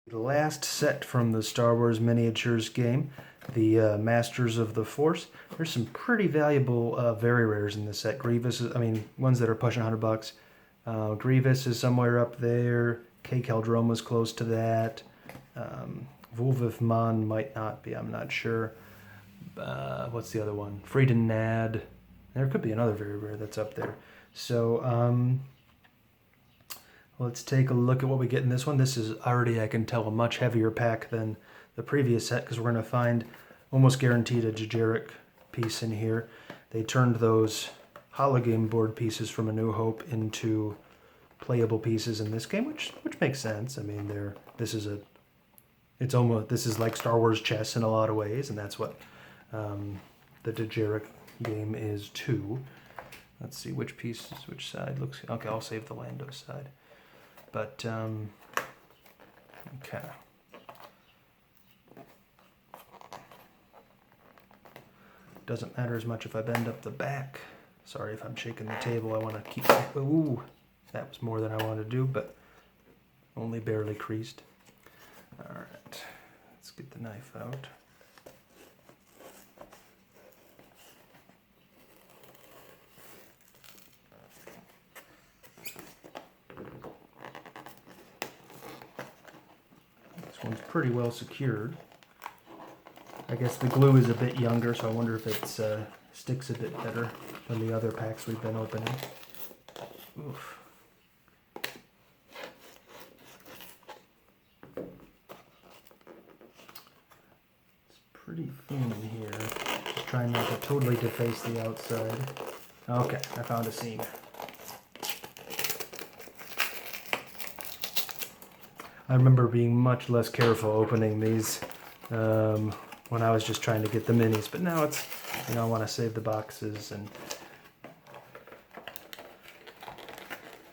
The last set from the Star Wars miniatures game, the Masters of the Force. There's some pretty valuable very rares in this set. Grievous, ones that are pushing $100. Grievous is somewhere up there. K. Caldroma's close to that. Vulvif Mon might not be, I'm not sure. What's the other one? Freedon Nad. There could be another very rare that's up there. So, let's take a look at what we get in this one. This is already, I can tell, a much heavier pack than the previous set because we're going to find almost guaranteed a Jajarek piece in here. They turned those hologame board pieces from A New Hope into playable pieces in this game, which makes sense. I mean, this is like Star Wars chess in a lot of ways, and that's what the Jajarek game is too. Let's see which side looks. Okay, I'll save the Lando side. But, okay. Doesn't matter as much if I bend up the back. Sorry if I'm shaking the table. I want to keep... Ooh, that was more than I wanted to do, but only barely creased. All right, let's get the knife out. This one's pretty well secured. I guess the glue is a bit younger, so I wonder if it sticks a bit better than the other packs we've been opening. Oof. It's pretty thin in here. Just trying not to totally deface the outside. Okay, I found a seam. I remember being much less careful opening these when I was just trying to get the minis, but now it's, I want to save the boxes, and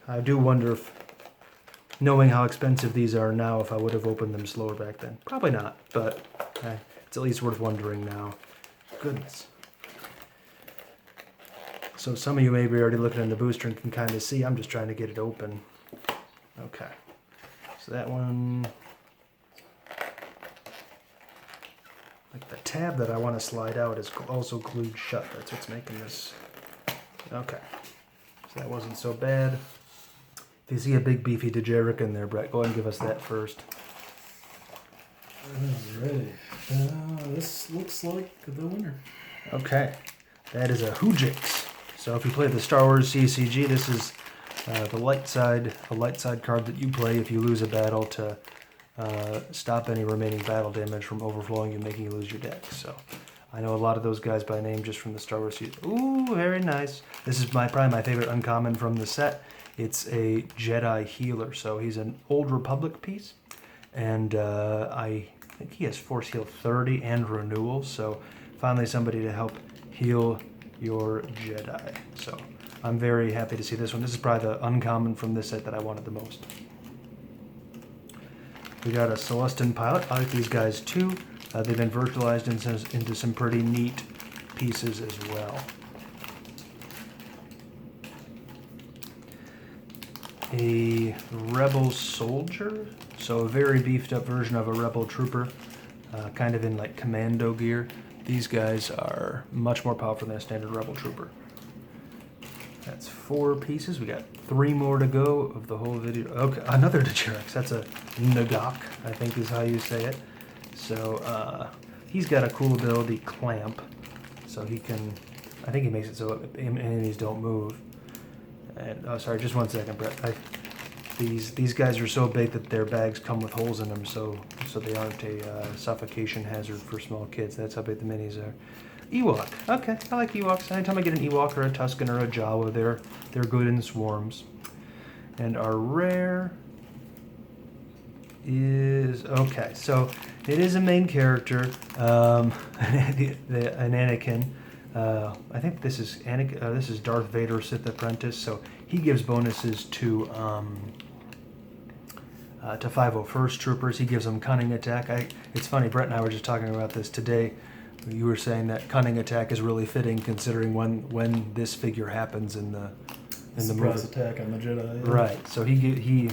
I do wonder if, knowing how expensive these are now, if I would have opened them slower back then. Probably not, but it's at least worth wondering now. Goodness. So some of you may be already looking in the booster and can kind of see, I'm just trying to get it open. Okay. So that one, like the tab that I want to slide out is also glued shut. That's what's making this. Okay. So that wasn't so bad. If you see a big beefy Jajarek in there, Brett, go ahead and give us that first. Alrighty. This looks like the winner. Okay. That is a Hoojix. So if you play the Star Wars CCG, this is a light side card that you play if you lose a battle to stop any remaining battle damage from overflowing and making you lose your deck. So I know a lot of those guys by name just from the Star Wars series. Ooh, very nice. This is probably my favorite uncommon from the set. It's a Jedi healer. So he's an Old Republic piece, and I think he has Force Heal 30 and Renewal. So finally somebody to help heal your Jedi. So I'm very happy to see this one. This is probably the uncommon from this set that I wanted the most. We got a Celestin Pilot. I like these guys too. They've been virtualized into some pretty neat pieces as well. A Rebel Soldier. So a very beefed up version of a Rebel Trooper. Kind of in like commando gear. These guys are much more powerful than a standard Rebel Trooper. That's 4 pieces. We got 3 more to go of the whole video. Okay, another Jajarek. That's a Nagok, I think is how you say it. So he's got a cool ability, Clamp. So he can, I think he makes it so enemies don't move. And oh, sorry, just one second, Brett. These guys are so big that their bags come with holes in them, so they aren't a suffocation hazard for small kids. That's how big the minis are. Ewok. Okay, I like Ewoks. Anytime I get an Ewok or a Tusken or a Jawa, they're good in swarms. And our rare is okay. So it is a main character, an Anakin. I think this is Anakin. This is Darth Vader, Sith Apprentice. So he gives bonuses to 501st Troopers. He gives them cunning attack. It's funny. Brett and I were just talking about this today. You were saying that cunning attack is really fitting considering when this figure happens in the in the Surprise movie. attack on the Jedi. Right. So he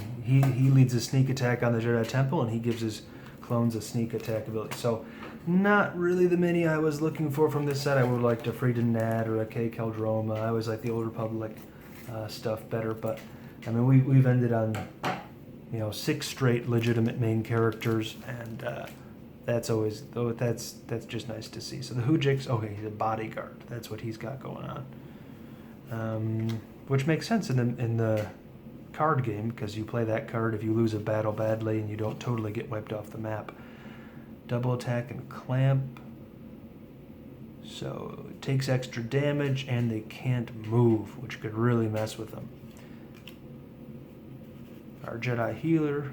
leads a sneak attack on the Jedi Temple, and he gives his clones a sneak attack ability. So, not really the mini I was looking for from this set. I would have liked a Friedan Nad or a K. Keldroma. I always like the Old Republic stuff better, but I mean we've ended on 6 straight legitimate main characters, and that's just nice to see. So the Hujix, okay, he's a bodyguard. That's what he's got going on, which makes sense in the card game, because you play that card if you lose a battle badly and you don't totally get wiped off the map. Double attack and clamp. So it takes extra damage and they can't move, which could really mess with them. Our Jedi healer.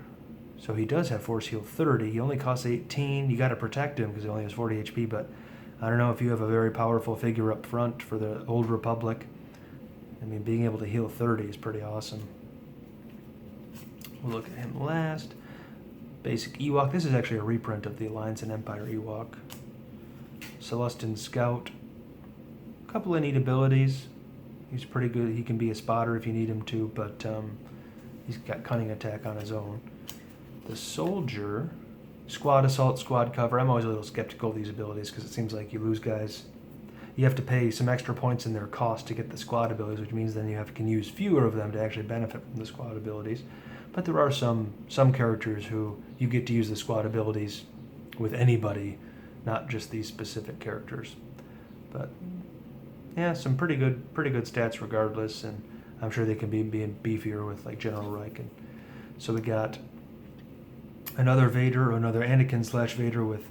So he does have force heal 30. He only costs 18. You got to protect him because he only has 40 HP, but I don't know if you have a very powerful figure up front for the Old Republic. I mean, being able to heal 30 is pretty awesome. We'll look at him last. Basic Ewok. This is actually a reprint of the Alliance and Empire Ewok. Celestin Scout. A couple of neat abilities. He's pretty good. He can be a spotter if you need him to, but he's got cunning attack on his own. The Soldier. Squad Assault, Squad Cover. I'm always a little skeptical of these abilities because it seems like you lose guys. You have to pay some extra points in their cost to get the squad abilities, which means then you can use fewer of them to actually benefit from the squad abilities. But there are some characters who you get to use the squad abilities with anybody, not just these specific characters. But yeah, some pretty good stats regardless, and I'm sure they can be being beefier with like General Reich. And so we got another Vader, or another Anakin/Vader with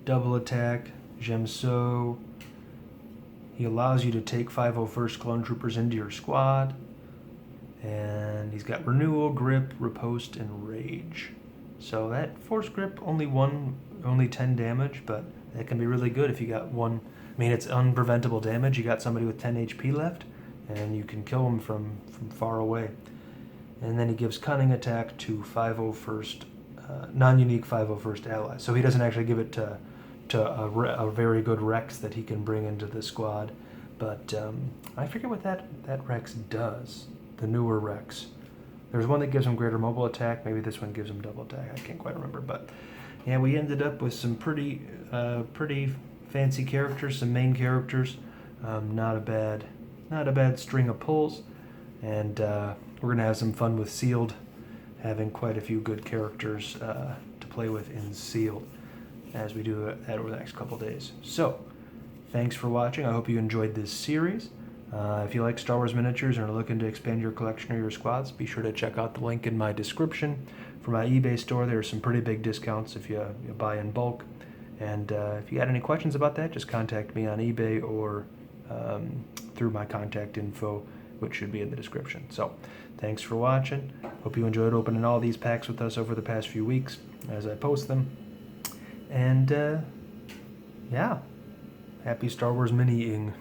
double attack, Gemso. He allows you to take 501st Clone Troopers into your squad. And he's got Renewal, Grip, Riposte, and Rage. So that Force Grip only 10 damage, but that can be really good if you got one. I mean, it's unpreventable damage. You got somebody with 10 HP left, and you can kill them from far away. And then he gives Cunning Attack to 501st, non-unique 501st allies. So he doesn't actually give it to a very good Rex that he can bring into the squad. But I forget what that Rex does. The newer Rex. There's one that gives him greater mobile attack. Maybe this one gives him double attack. I can't quite remember. But yeah, we ended up with some pretty fancy characters, some main characters. Not a bad string of pulls. And we're gonna have some fun with Sealed, having quite a few good characters to play with in Sealed as we do that over the next couple days. So, thanks for watching. I hope you enjoyed this series. If you like Star Wars miniatures and are looking to expand your collection or your squads, be sure to check out the link in my description. For my eBay store, there are some pretty big discounts if you buy in bulk. And if you had any questions about that, just contact me on eBay or through my contact info, which should be in the description. So, thanks for watching. Hope you enjoyed opening all these packs with us over the past few weeks as I post them. And, yeah, happy Star Wars mini-ing.